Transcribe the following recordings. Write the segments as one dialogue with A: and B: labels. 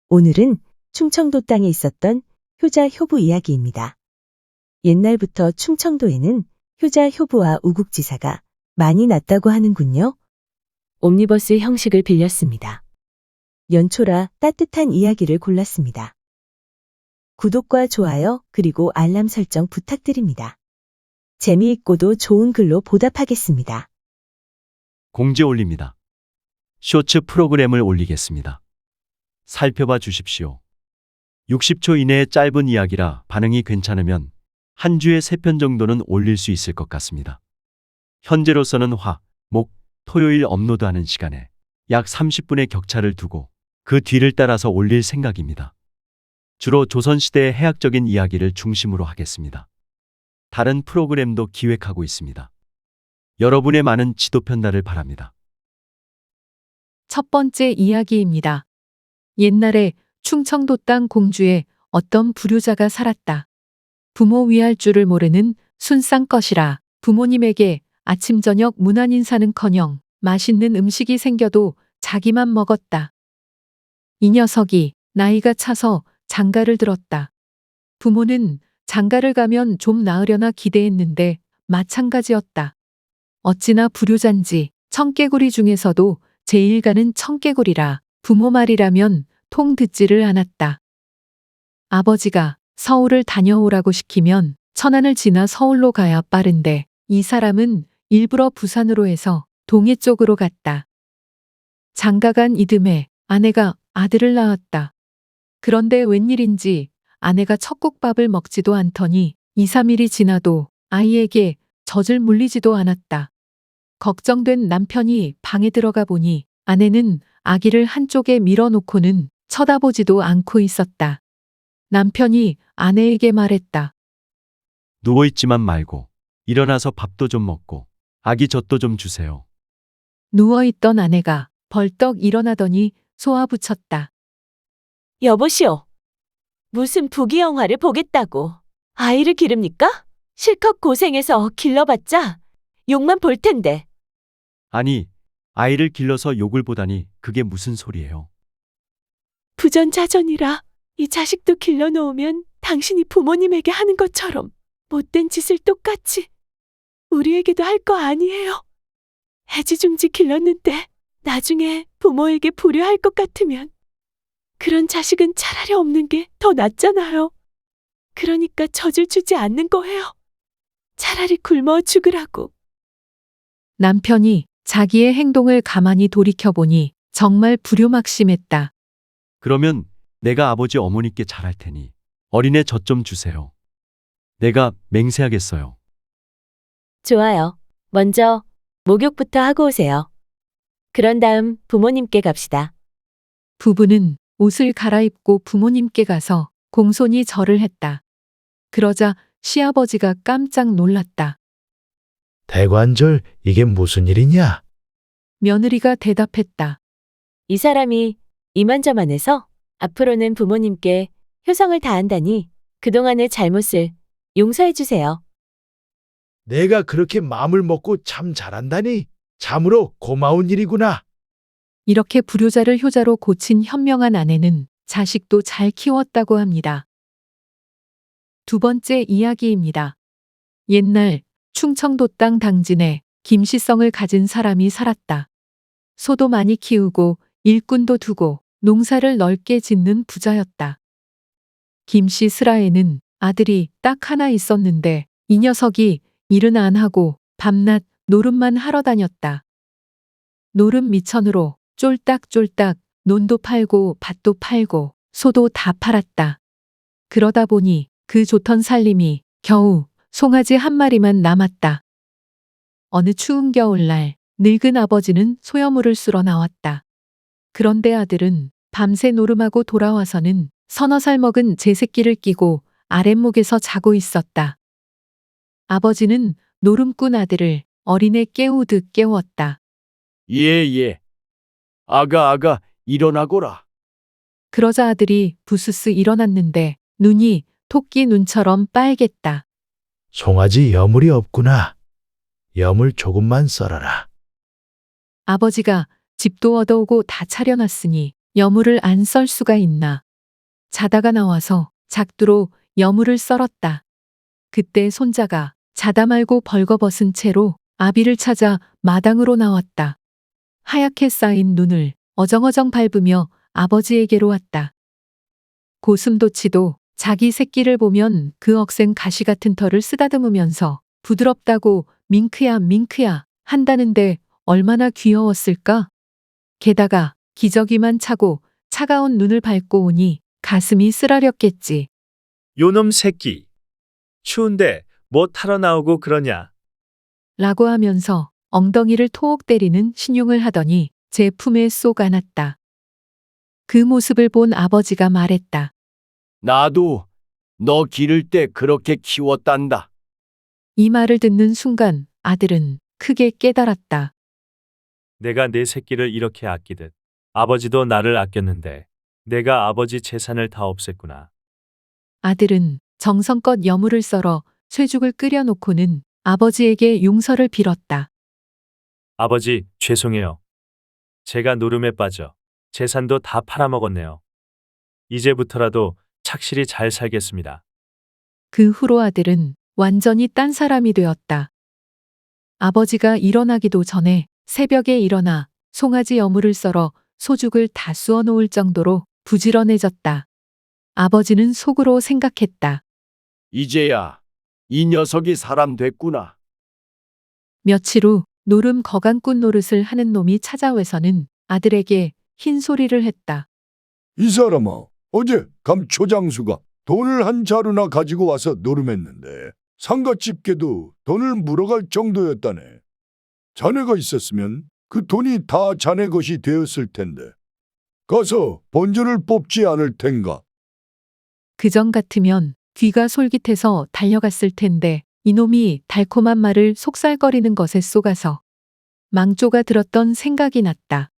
A: 오늘은 충청도 땅에 있었던 효자 효부 이야기입니다. 옛날부터 충청도에는 효자 효부와 우국지사가 많이 났다고 하는군요. 옴니버스 형식을 빌렸습니다. 연초라 따뜻한 이야기를 골랐습니다. 구독과 좋아요 그리고 알람 설정 부탁드립니다. 재미있고도 좋은 글로 보답하겠습니다.
B: 공지 올립니다. 쇼츠 프로그램을 올리겠습니다. 살펴봐 주십시오. 60초 이내의 짧은 이야기라 반응이 괜찮으면 한 주에 3편 정도는 올릴 수 있을 것 같습니다. 현재로서는 화, 목, 토요일 업로드하는 시간에 약 30분의 격차를 두고 그 뒤를 따라서 올릴 생각입니다. 주로 조선시대의 해학적인 이야기를 중심으로 하겠습니다. 다른 프로그램도 기획하고 있습니다. 여러분의 많은 지도 편달을 바랍니다.
C: 첫 번째 이야기입니다. 옛날에 충청도 땅 공주에 어떤 불효자가 살았다. 부모 위할 줄을 모르는 순쌍것이라 부모님에게 아침 저녁 문안 인사는커녕 맛있는 음식이 생겨도 자기만 먹었다. 이 녀석이 나이가 차서 장가를 들었다. 부모는 장가를 가면 좀 나으려나 기대했는데 마찬가지였다. 어찌나 불효잔지 청개구리 중에서도 제일 가는 청개구리라 부모 말이라면 통 듣지를 않았다. 아버지가 서울을 다녀오라고 시키면 천안을 지나 서울로 가야 빠른데 이 사람은 일부러 부산으로 해서 동해 쪽으로 갔다. 장가간 이듬해 아내가 아들을 낳았다. 그런데 웬일인지 아내가 첫 국밥을 먹지도 않더니 2, 3일이 지나도 아이에게 젖을 물리지도 않았다. 걱정된 남편이 방에 들어가 보니 아내는 아기를 한쪽에 밀어놓고는 쳐다보지도 않고 있었다. 남편이 아내에게 말했다.
B: 누워있지만 말고 일어나서 밥도 좀 먹고 아기 젖도 좀 주세요.
C: 누워있던 아내가 벌떡 일어나더니 쏘아붙였다.
A: 여보시오. 무슨 부귀영화를 보겠다고 아이를 기릅니까? 실컷 고생해서 길러봤자 욕만 볼 텐데.
B: 아니, 아이를 길러서 욕을 보다니 그게 무슨 소리예요?
A: 부전자전이라 이 자식도 길러놓으면 당신이 부모님에게 하는 것처럼 못된 짓을 똑같이 우리에게도 할 거 아니에요. 애지중지 길렀는데 나중에 부모에게 불효할 것 같으면 그런 자식은 차라리 없는 게 더 낫잖아요. 그러니까 젖을 주지 않는 거예요. 차라리 굶어 죽으라고.
C: 남편이 자기의 행동을 가만히 돌이켜보니 정말 불효막심했다.
B: 그러면 내가 아버지 어머니께 잘할 테니 어린애 젖 좀 주세요. 내가 맹세하겠어요.
A: 좋아요. 먼저 목욕부터 하고 오세요. 그런 다음 부모님께 갑시다.
C: 부부는 옷을 갈아입고 부모님께 가서 공손히 절을 했다. 그러자 시아버지가 깜짝 놀랐다.
D: 대관절, 이게 무슨 일이냐?
C: 며느리가 대답했다.
A: 이 사람이 이만저만해서 앞으로는 부모님께 효성을 다한다니 그동안의 잘못을 용서해 주세요.
D: 내가 그렇게 마음을 먹고 참 잘한다니 참으로 고마운 일이구나.
C: 이렇게 불효자를 효자로 고친 현명한 아내는 자식도 잘 키웠다고 합니다. 두 번째 이야기입니다. 옛날 충청도 땅 당진에 김씨성을 가진 사람이 살았다. 소도 많이 키우고 일꾼도 두고 농사를 넓게 짓는 부자였다. 김씨 슬하에는 아들이 딱 하나 있었는데 이 녀석이 일은 안 하고 밤낮 노름만 하러 다녔다. 노름 미천으로 쫄딱쫄딱 논도 팔고 밭도 팔고 소도 다 팔았다. 그러다 보니 그 좋던 살림이 겨우 송아지 한 마리만 남았다. 어느 추운 겨울날 늙은 아버지는 소여물을 쓸어 나왔다. 그런데 아들은 밤새 노름하고 돌아와서는 서너 살 먹은 제 새끼를 끼고 아랫목에서 자고 있었다. 아버지는 노름꾼 아들을 어린애 깨우듯 깨웠다.
D: 예. 아가, 일어나거라.
C: 그러자 아들이 부스스 일어났는데 눈이 토끼 눈처럼 빨갰다.
D: 송아지 여물이 없구나. 여물 조금만 썰어라.
C: 아버지가 집도 얻어오고 다 차려놨으니 여물을 안 썰 수가 있나. 자다가 나와서 작두로 여물을 썰었다. 그때 손자가 자다 말고 벌거벗은 채로 아비를 찾아 마당으로 나왔다. 하얗게 쌓인 눈을 어정어정 밟으며 아버지에게로 왔다. 고슴도치도 자기 새끼를 보면 그 억센 가시 같은 털을 쓰다듬으면서 부드럽다고 밍크야 밍크야 한다는데 얼마나 귀여웠을까? 게다가 기저귀만 차고 차가운 눈을 밟고 오니 가슴이 쓰라렸겠지.
E: 요놈 새끼. 추운데 뭐 타러 나오고 그러냐?
C: 라고 하면서 엉덩이를 토옥 때리는 신용을 하더니 제 품에 쏙 안았다. 그 모습을 본 아버지가 말했다.
F: 나도 너 기를 때 그렇게 키웠단다.
C: 이 말을 듣는 순간 아들은 크게 깨달았다.
E: 내가 내 새끼를 이렇게 아끼듯 아버지도 나를 아꼈는데 내가 아버지 재산을 다 없앴구나.
C: 아들은 정성껏 여물을 썰어 쇠죽을 끓여놓고는 아버지에게 용서를 빌었다.
E: 아버지, 죄송해요. 제가 노름에 빠져 재산도 다 팔아먹었네요. 이제부터라도 착실히 잘 살겠습니다.
C: 그 후로 아들은 완전히 딴 사람이 되었다. 아버지가 일어나기도 전에 새벽에 일어나 송아지 여물을 썰어 소죽을 다 쑤어 놓을 정도로 부지런해졌다. 아버지는 속으로 생각했다.
F: 이제야 이 녀석이 사람 됐구나.
C: 며칠 후 노름 거간꾼 노릇을 하는 놈이 찾아와서는 아들에게 흰 소리를 했다.
G: 이 사람아, 어제 감초장수가 돈을 한 자루나 가지고 와서 노름했는데 상가집게도 돈을 물어갈 정도였다네. 자네가 있었으면 그 돈이 다 자네 것이 되었을 텐데. 가서 본전을 뽑지 않을 텐가.
C: 그전 같으면 귀가 솔깃해서 달려갔을 텐데 이놈이 달콤한 말을 속살거리는 것에 쏘가서 망조가 들었던 생각이 났다.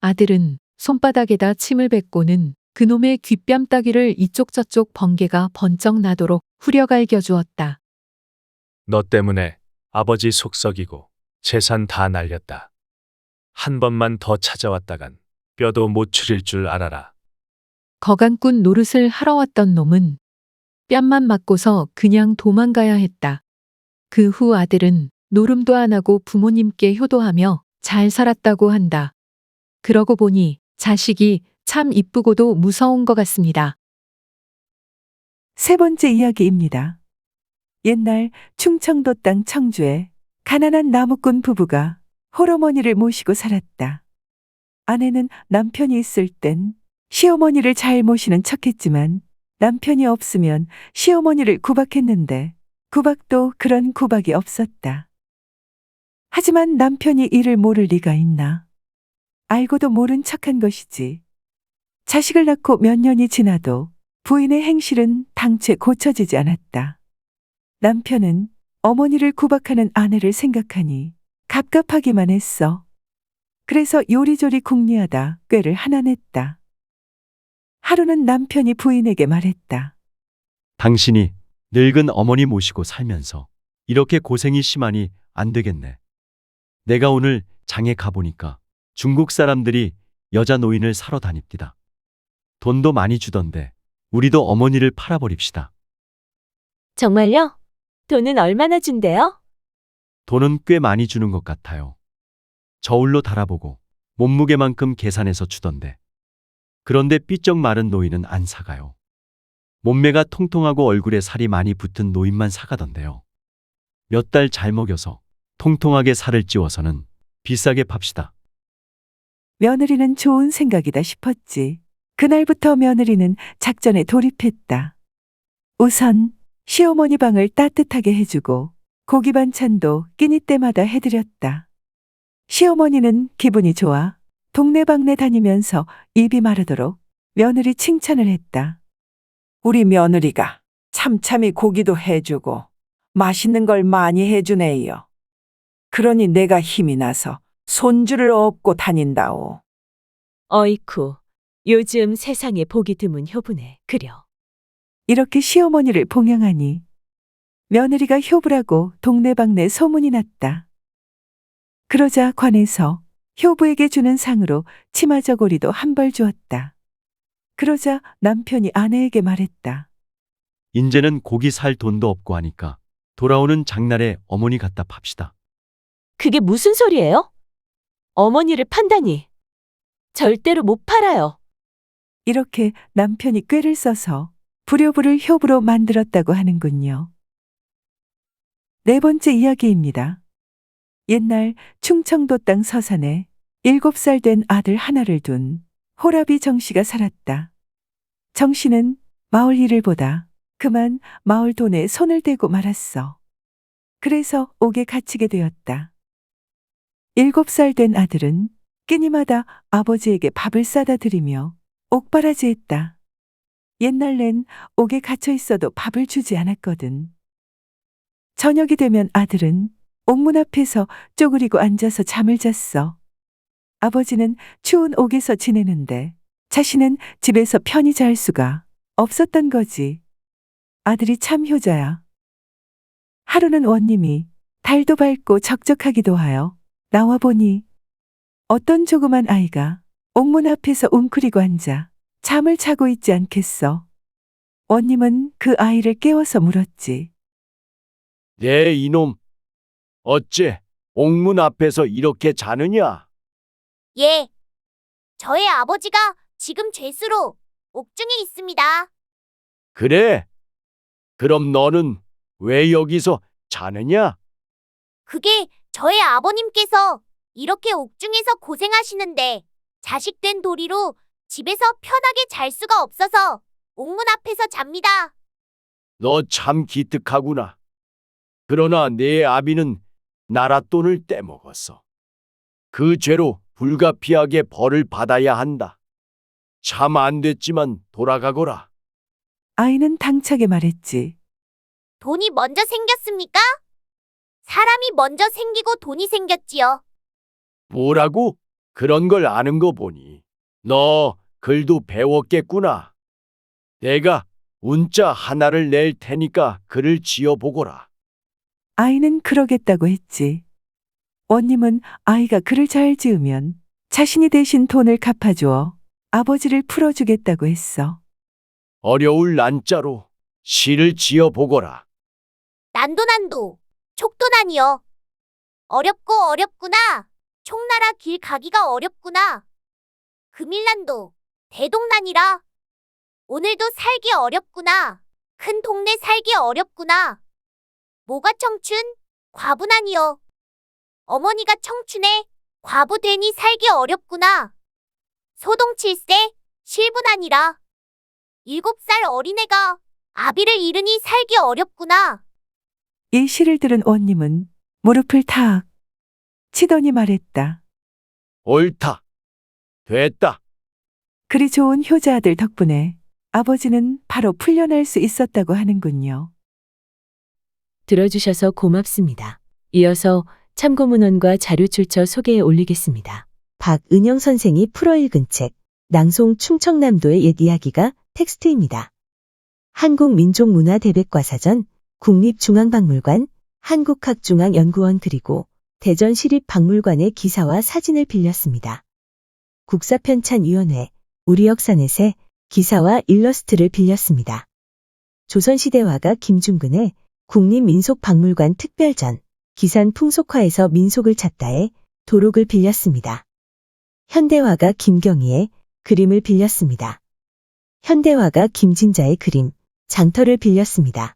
C: 아들은 손바닥에다 침을 뱉고는 그놈의 귓뺨 따귀를 이쪽 저쪽 번개가 번쩍 나도록 후려갈겨 주었다.
E: 너 때문에 아버지 속 썩이고 재산 다 날렸다. 한 번만 더 찾아왔다간 뼈도 못 추릴 줄 알아라.
C: 거간꾼 노릇을 하러 왔던 놈은 뺨만 맞고서 그냥 도망가야 했다. 그 후 아들은 노름도 안 하고 부모님께 효도하며 잘 살았다고 한다. 그러고 보니 자식이 참 이쁘고도 무서운 것 같습니다.
A: 세 번째 이야기입니다. 옛날 충청도 땅 청주에 가난한 나무꾼 부부가 홀어머니를 모시고 살았다. 아내는 남편이 있을 땐 시어머니를 잘 모시는 척했지만 남편이 없으면 시어머니를 구박했는데 구박도 그런 구박이 없었다. 하지만 남편이 이를 모를 리가 있나? 알고도 모른 척한 것이지. 자식을 낳고 몇 년이 지나도 부인의 행실은 당최 고쳐지지 않았다. 남편은 어머니를 구박하는 아내를 생각하니 갑갑하기만 했어. 그래서 요리조리 궁리하다 꾀를 하나 냈다. 하루는 남편이 부인에게 말했다.
B: 당신이 늙은 어머니 모시고 살면서 이렇게 고생이 심하니 안 되겠네. 내가 오늘 장에 가보니까 중국 사람들이 여자 노인을 사러 다닙디다. 돈도 많이 주던데 우리도 어머니를 팔아버립시다.
A: 정말요? 돈은 얼마나 준대요?
B: 돈은 꽤 많이 주는 것 같아요. 저울로 달아보고 몸무게만큼 계산해서 주던데. 그런데 삐쩍 마른 노인은 안 사가요. 몸매가 통통하고 얼굴에 살이 많이 붙은 노인만 사가던데요. 몇 달 잘 먹여서 통통하게 살을 찌워서는 비싸게 팝시다.
A: 며느리는 좋은 생각이다 싶었지. 그날부터 며느리는 작전에 돌입했다. 우선 시어머니 방을 따뜻하게 해주고 고기 반찬도 끼니 때마다 해드렸다. 시어머니는 기분이 좋아 동네방네 다니면서 입이 마르도록 며느리 칭찬을 했다.
H: 우리 며느리가 참참히 고기도 해주고 맛있는 걸 많이 해주네요. 그러니 내가 힘이 나서 손주를 업고 다닌다오.
A: 어이쿠, 요즘 세상에 보기 드문 효부네, 그려. 이렇게 시어머니를 봉양하니 며느리가 효부라고 동네방네 소문이 났다. 그러자 관에서
H: 효부에게 주는 상으로 치마 저고리도 한 벌 주었다. 그러자 남편이 아내에게 말했다.
B: 인제는 고기 살 돈도 없고 하니까 돌아오는 장날에 어머니 갖다 팝시다.
A: 그게 무슨 소리예요? 어머니를 판다니. 절대로 못 팔아요.
H: 이렇게 남편이 꾀를 써서 불효부를 효부로 만들었다고 하는군요. 네 번째 이야기입니다. 옛날 충청도 땅 서산에 7살 된 아들 하나를 둔 호라비 정씨가 살았다. 정씨는 마을 일을 보다 그만 마을 돈에 손을 대고 말았어. 그래서 옥에 갇히게 되었다. 7살 된 아들은 끼니마다 아버지에게 밥을 싸다 드리며 옥바라지했다. 옛날엔 옥에 갇혀 있어도 밥을 주지 않았거든. 저녁이 되면 아들은 옥문 앞에서 쪼그리고 앉아서 잠을 잤어. 아버지는 추운 옥에서 지내는데 자신은 집에서 편히 잘 수가 없었던 거지. 아들이 참 효자야. 하루는 원님이 달도 밝고 적적하기도 하여 나와 보니 어떤 조그만 아이가 옥문 앞에서 웅크리고 앉아 잠을 자고 있지 않겠어. 원님은 그 아이를 깨워서 물었지.
F: 네 이놈, 어째 옥문 앞에서 이렇게 자느냐?
I: 예. 저의 아버지가 지금 죄수로 옥중에 있습니다.
F: 그래? 그럼 너는 왜 여기서 자느냐?
I: 그게 저의 아버님께서 이렇게 옥중에서 고생하시는데 자식된 도리로 집에서 편하게 잘 수가 없어서 옥문 앞에서 잡니다.
F: 너 참 기특하구나. 그러나 내 아비는 나랏돈을 떼먹었어. 그 죄로 불가피하게 벌을 받아야 한다. 참 안 됐지만 돌아가거라.
H: 아이는 당차게 말했지.
I: 돈이 먼저 생겼습니까? 사람이 먼저 생기고 돈이 생겼지요.
F: 뭐라고? 그런 걸 아는 거 보니 너 글도 배웠겠구나. 내가 운자 하나를 낼 테니까 글을 지어보거라.
H: 아이는 그러겠다고 했지. 원님은 아이가 글을 잘 지으면 자신이 대신 돈을 갚아주어 아버지를 풀어주겠다고 했어.
F: 어려울 난자로 시를 지어보거라.
I: 난도 촉도난이요. 어렵고 어렵구나. 총나라 길 가기가 어렵구나. 금일난도 대동난이라. 오늘도 살기 어렵구나. 큰 동네 살기 어렵구나. 뭐가 청춘? 과부난이요. 어머니가 청춘에 과부 되니 살기 어렵구나. 소동 7세 실부난이라. 7살 어린애가 아비를 잃으니 살기 어렵구나.
H: 이 시를 들은 원님은 무릎을 탁 치더니 말했다.
F: 옳다. 됐다.
H: 그리 좋은 효자 아들 덕분에 아버지는 바로 풀려날 수 있었다고 하는군요.
A: 들어주셔서 고맙습니다. 이어서 참고문헌과 자료출처 소개해 올리겠습니다. 박은영 선생이 풀어 읽은 책 낭송 충청남도의 옛 이야기가 텍스트입니다. 한국민족문화대백과사전, 국립중앙박물관, 한국학중앙연구원 그리고 대전시립박물관의 기사와 사진을 빌렸습니다. 국사편찬위원회, 우리역사넷의 기사와 일러스트를 빌렸습니다. 조선시대 화가 김중근의 국립민속박물관 특별전, 기산 풍속화에서 민속을 찾다에 도록을 빌렸습니다. 현대화가 김경희의 그림을 빌렸습니다. 현대화가 김진자의 그림, 장터를 빌렸습니다.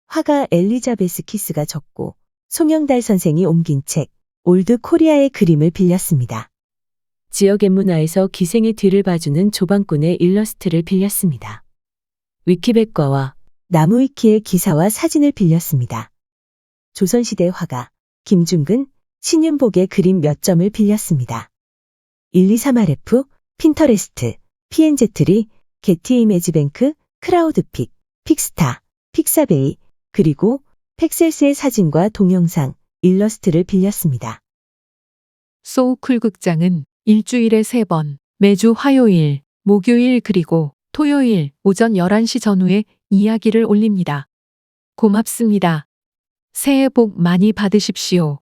A: 화가 엘리자베스 키스가 적고 송영달 선생이 옮긴 책, 올드 코리아의 그림을 빌렸습니다. 지역의 문화에서 기생의 뒤를 봐주는 조방꾼의 일러스트를 빌렸습니다. 위키백과와 나무위키의 기사와 사진을 빌렸습니다. 조선시대 화가 김중근, 신윤복의 그림 몇 점을 빌렸습니다. 123RF, 핀터레스트, PNZ리, 게티 이미지뱅크, 크라우드픽, 픽스타, 픽사베이, 그리고 팩셀스의 사진과 동영상, 일러스트를 빌렸습니다.
C: 소우쿨 극장은 일주일에 3번, 매주 화요일, 목요일 그리고 토요일 오전 11시 전후에 이야기를 올립니다. 고맙습니다. 새해 복 많이 받으십시오.